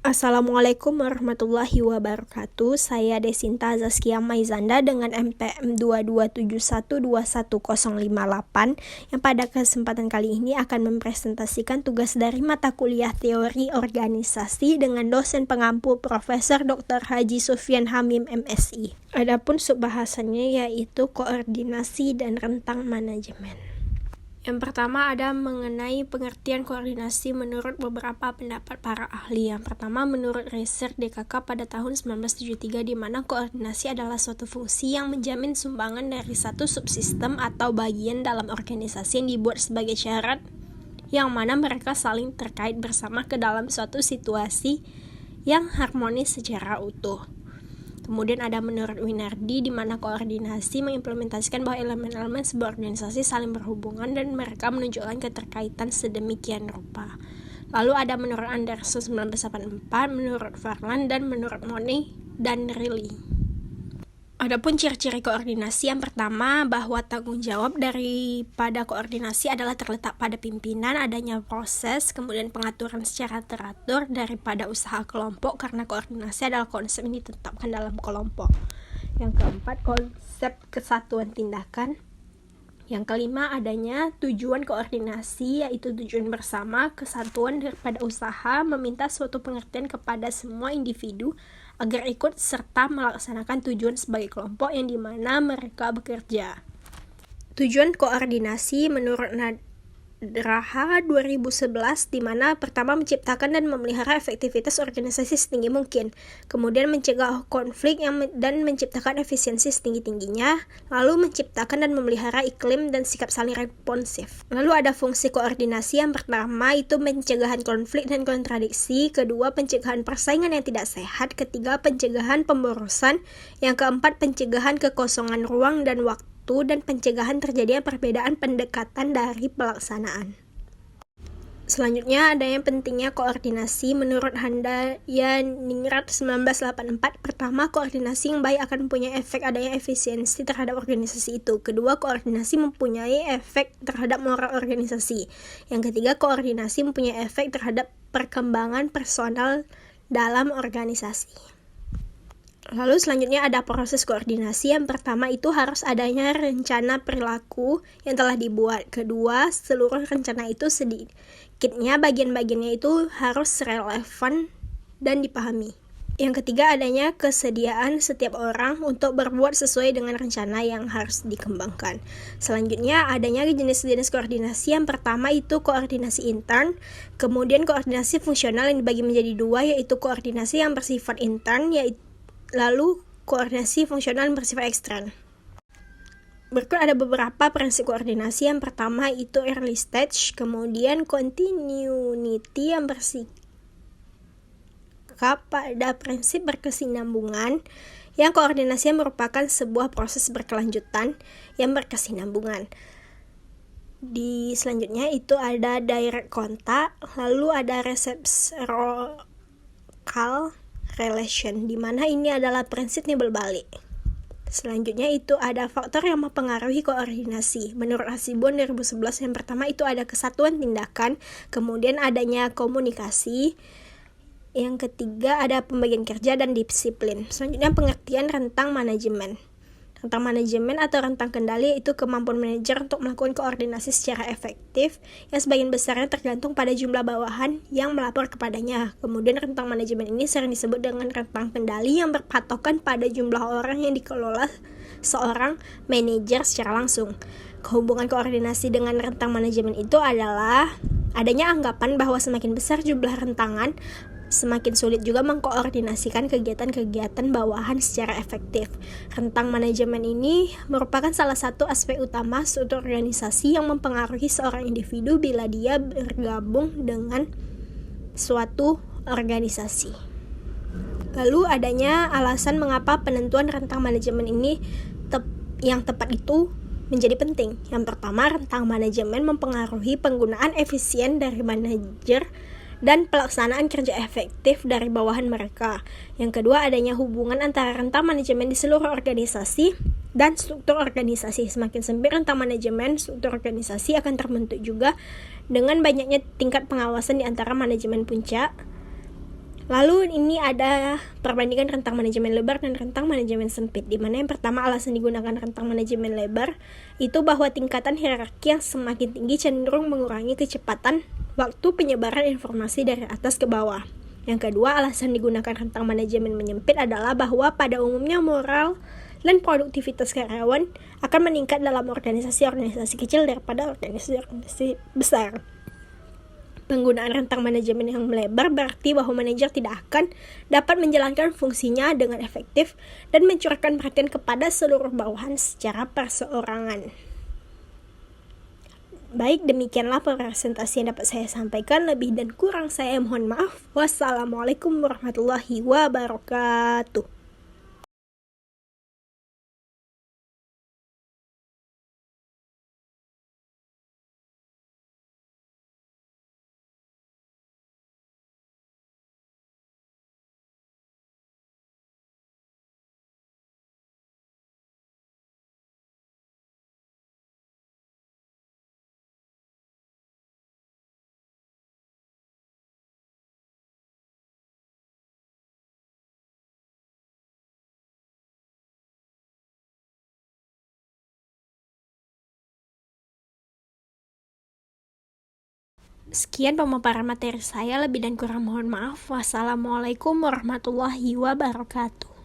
Assalamualaikum warahmatullahi wabarakatuh. Saya Desinta Zaskia Maizanda dengan MPM 2271210058 yang pada kesempatan kali ini akan mempresentasikan tugas dari mata kuliah teori organisasi dengan dosen pengampu Profesor Dr. Haji Sufyan Hamim MSI. Adapun subbahasannya yaitu koordinasi dan rentang manajemen. Yang pertama ada mengenai pengertian koordinasi menurut beberapa pendapat para ahli. Yang pertama menurut riset DKK pada tahun 1973 di mana koordinasi adalah suatu fungsi yang menjamin sumbangan dari satu subsistem atau bagian dalam organisasi yang dibuat sebagai syarat yang mana mereka saling terkait bersama ke dalam suatu situasi yang harmonis secara utuh. Kemudian ada menurut Winardi di mana koordinasi mengimplementasikan bahwa elemen-elemen sebuah organisasi saling berhubungan dan mereka menunjukkan keterkaitan sedemikian rupa. Lalu ada menurut Anderson 1984, menurut Varlan, dan menurut Money dan Riley. Adapun ciri-ciri koordinasi yang pertama bahwa tanggung jawab daripada koordinasi adalah terletak pada pimpinan, adanya proses, kemudian pengaturan secara teratur daripada usaha kelompok karena koordinasi adalah konsep yang ditetapkan dalam kelompok. Yang keempat, konsep kesatuan tindakan. Yang kelima, adanya tujuan koordinasi yaitu tujuan bersama, kesatuan daripada usaha, meminta suatu pengertian kepada semua individu agar ikut serta melaksanakan tujuan sebagai kelompok yang dimana mereka bekerja. Tujuan koordinasi menurut Nadraha 2011 di mana pertama menciptakan dan memelihara efektivitas organisasi setinggi mungkin, kemudian mencegah konflik dan menciptakan efisiensi setinggi-tingginya, lalu menciptakan dan memelihara iklim dan sikap saling responsif. Lalu ada fungsi koordinasi yang pertama itu pencegahan konflik dan kontradiksi, kedua pencegahan persaingan yang tidak sehat, ketiga pencegahan pemborosan, yang keempat pencegahan kekosongan ruang dan waktu, dan pencegahan terjadinya perbedaan pendekatan dari pelaksanaan. Selanjutnya ada yang pentingnya koordinasi menurut Handayaningrat 1984. Pertama, koordinasi yang baik akan mempunyai efek adanya efisiensi terhadap organisasi itu. Kedua, koordinasi mempunyai efek terhadap moral organisasi. Yang ketiga, koordinasi mempunyai efek terhadap perkembangan personal dalam organisasi. Lalu selanjutnya ada proses koordinasi. Yang pertama itu harus adanya rencana perilaku yang telah dibuat. Kedua, seluruh rencana itu sedikitnya bagian-bagiannya itu harus relevan dan dipahami. Yang ketiga, adanya kesediaan setiap orang untuk berbuat sesuai dengan rencana yang harus dikembangkan. Selanjutnya, adanya jenis-jenis koordinasi. Yang pertama itu koordinasi intern, kemudian koordinasi fungsional yang dibagi menjadi dua, yaitu koordinasi yang bersifat intern, lalu koordinasi fungsional yang bersifat ekstern. Berikut ada beberapa prinsip koordinasi. Yang pertama itu early stage, kemudian continuity yang bersikap pada prinsip berkesinambungan, yang koordinasi yang merupakan sebuah proses berkelanjutan yang berkesinambungan. Di selanjutnya itu ada direct contact, lalu ada reciprocal relation, di mana ini adalah prinsip nibel balik. Selanjutnya itu ada faktor yang mempengaruhi koordinasi. Menurut Hasibun 2011 yang pertama itu ada kesatuan tindakan, kemudian adanya komunikasi. Yang ketiga ada pembagian kerja dan disiplin. Selanjutnya pengertian rentang manajemen. Rentang manajemen atau rentang kendali itu kemampuan manajer untuk melakukan koordinasi secara efektif yang sebagian besarnya tergantung pada jumlah bawahan yang melapor kepadanya. Kemudian rentang manajemen ini sering disebut dengan rentang kendali yang berpatokan pada jumlah orang yang dikelola seorang manajer secara langsung. Kehubungan koordinasi dengan rentang manajemen itu adalah adanya anggapan bahwa semakin besar jumlah rentangan, semakin sulit juga mengkoordinasikan kegiatan-kegiatan bawahan secara efektif. Rentang manajemen ini merupakan salah satu aspek utama suatu organisasi yang mempengaruhi seorang individu bila dia bergabung dengan suatu organisasi. Lalu adanya alasan mengapa penentuan rentang manajemen ini yang tepat itu menjadi penting. Yang pertama, rentang manajemen mempengaruhi penggunaan efisien dari manajer dan pelaksanaan kerja efektif dari bawahan mereka. Yang kedua, adanya hubungan antara rentang manajemen di seluruh organisasi dan struktur organisasi. Semakin sempit rentang manajemen, struktur organisasi akan terbentuk juga dengan banyaknya tingkat pengawasan di antara manajemen puncak, Lalu ini ada perbandingan rentang manajemen lebar dan rentang manajemen sempit, di mana yang pertama alasan digunakan rentang manajemen lebar itu bahwa tingkatan hierarki yang semakin tinggi cenderung mengurangi kecepatan waktu penyebaran informasi dari atas ke bawah. Yang kedua, alasan digunakan rentang manajemen menyempit adalah bahwa pada umumnya moral dan produktivitas karyawan akan meningkat dalam organisasi-organisasi kecil daripada organisasi besar. Penggunaan rentang manajemen yang melebar berarti bahwa manajer tidak akan dapat menjalankan fungsinya dengan efektif dan mencurahkan perhatian kepada seluruh bawahan secara perseorangan. Baik, demikianlah presentasi yang dapat saya sampaikan. Lebih dan kurang saya mohon maaf. Wassalamualaikum warahmatullahi wabarakatuh. Sekian pemaparan materi saya, lebih dan kurang mohon maaf. Wassalamualaikum warahmatullahi wabarakatuh.